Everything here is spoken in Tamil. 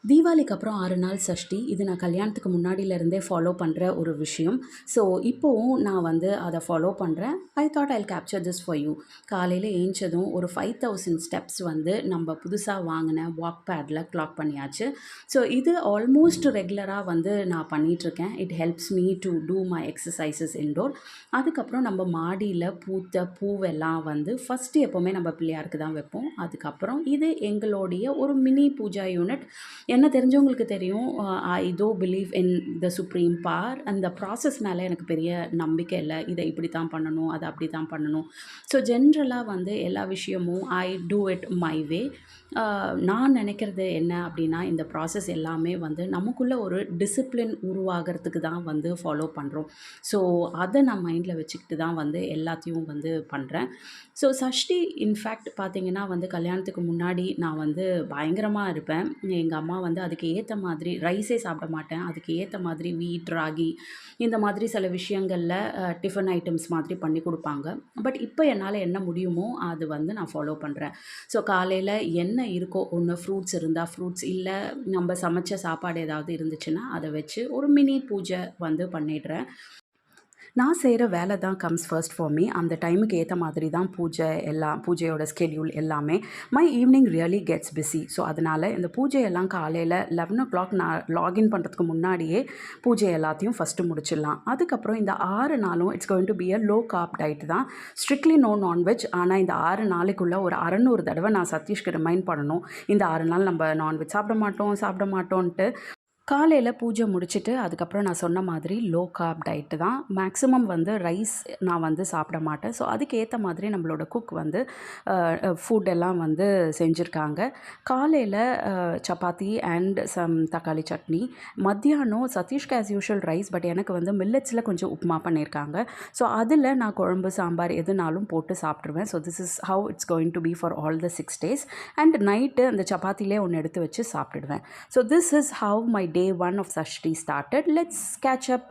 தீபாவளிக்கு அப்புறம் 6 நாள் சஷ்டி. இது நான் கல்யாணத்துக்கு முன்னாடியிலருந்தே ஃபாலோ பண்ற ஒரு விஷயம். ஸோ, இப்போவும் நான் வந்து அத ஃபாலோ பண்றேன். I thought I'll capture this for you. காலையில ஏஞ்சதும் ஒரு 5000 ஸ்டெப்ஸ் வந்து நம்ம புதுசா வாங்குன வாக் பேட்ல கிளாக் பண்ணியாச்சு. ஸோ, இது ஆல்மோஸ்ட் ரெகுலரா வந்து நான் பண்ணிட்டுருக்கேன். It helps me to do my exercises indoor. அதுக்கப்புறம் நம்ம மாடியில பூத்த பூவெல்லாம் வந்து ஃபர்ஸ்ட்டு எப்பவுமே நம்ம பிள்ளையாருக்கு தான் வைப்போம். அதுக்கப்புறம் இது எங்களுடைய ஒரு மினி பூஜா யூனிட். என்ன தெரிஞ்சவங்களுக்கு தெரியும். I do believe in the supreme power. அந்த ப்ராசஸ் மேலே எனக்கு பெரிய நம்பிக்கை இல்லை. இதை இப்படி தான் பண்ணணும், அதை அப்படி தான் பண்ணணும். ஸோ ஜென்ரலாக வந்து எல்லா விஷயமும் ஐ டூ இட் மை வே. நான் நினைக்கிறது என்ன அப்படின்னா, இந்த ப்ராசஸ் எல்லாமே வந்து நமக்குள்ள ஒரு டிசிப்ளின் உருவாகிறதுக்கு தான் வந்து ஃபாலோ பண்ணுறோம். ஸோ அதை நான் மைண்டில் வச்சுக்கிட்டு தான் வந்து எல்லாத்தையும் வந்து பண்ணுறேன். ஸோ சஷ்டி இன்ஃபேக்ட் பார்த்தீங்கன்னா வந்து கல்யாணத்துக்கு முன்னாடி நான் வந்து பயங்கரமாக இருப்பேன். எங்கள் அம்மா வந்து அதுக்கு ஏற்ற மாதிரி ரைஸே சாப்பிட மாட்டேன். அதுக்கு ஏற்ற மாதிரி வீட், ராகி இந்த மாதிரி சில விஷயங்களில் டிஃபன் ஐட்டம்ஸ் மாதிரி பண்ணி கொடுப்பாங்க. பட் இப்போ என்னால் என்ன முடியுமோ அது வந்து நான் ஃபாலோ பண்ணுறேன். ஸோ காலையில் என்ன இருக்கோ, ஒன்று ஃப்ரூட்ஸ் இருந்தால் ஃப்ரூட்ஸ், இல்லை நம்ம சமைச்ச சாப்பாடு ஏதாவது இருந்துச்சுன்னா அதை வச்சு ஒரு மினி பூஜை வந்து பண்ணிடுறேன். நான் செய்கிற வேலை தான் கம்ஸ் ஃபர்ஸ்ட் ஃபார் மீ. அந்த டைமுக்கு ஏற்ற மாதிரி தான் பூஜை எல்லாம், பூஜையோட ஸ்கெட்யூல் எல்லாமே. My evening really gets busy. So அதனால் இந்த பூஜையெல்லாம் காலையில் 11:00 நான் லாகின் பண்ணுறதுக்கு முன்னாடியே பூஜை எல்லாத்தையும் ஃபஸ்ட்டு முடிச்சிடலாம். அதுக்கப்புறம் இந்த 6 நாளும் it's going to be a low carb diet தான். Strictly no non veg. ஆனால் இந்த 6 நாளைக்குள்ளே ஒரு 600 தடவை நான் சதீஷ்க்கு ரிமைண்ட் பண்ணணும். இந்த 6 நாள் நம்ம நான்வெஜ் சாப்பிட மாட்டோன்ட்டு. காலையில் பூஜை முடிச்சுட்டு அதுக்கப்புறம் நான் சொன்ன மாதிரி லோ கார்ப் டயட்டு தான். மேக்ஸிமம் வந்து ரைஸ் நான் வந்து சாப்பிட மாட்டேன். ஸோ அதுக்கு ஏற்ற மாதிரி நம்மளோட குக் வந்து ஃபுட் எல்லாம் வந்து செஞ்சுருக்காங்க. காலையில் சப்பாத்தி அண்ட் சம் தக்காளி சட்னி. மத்தியானம் சதீஷ்க்கு ஆஸ் யூஷுவல் ரைஸ். பட் எனக்கு வந்து மில்லட்ஸில் கொஞ்சம் உப்புமா பண்ணியிருக்காங்க. ஸோ அதில் நான் குழம்பு, சாம்பார் எதுனாலும் போட்டு சாப்பிட்ருவேன். So this is how it's going to be for all the 6 days. And night அந்த சப்பாத்திலே ஒன்று எடுத்து வச்சு சாப்பிட்டுடுவேன். So this is how my day 1 of Sashti started. Let's catch up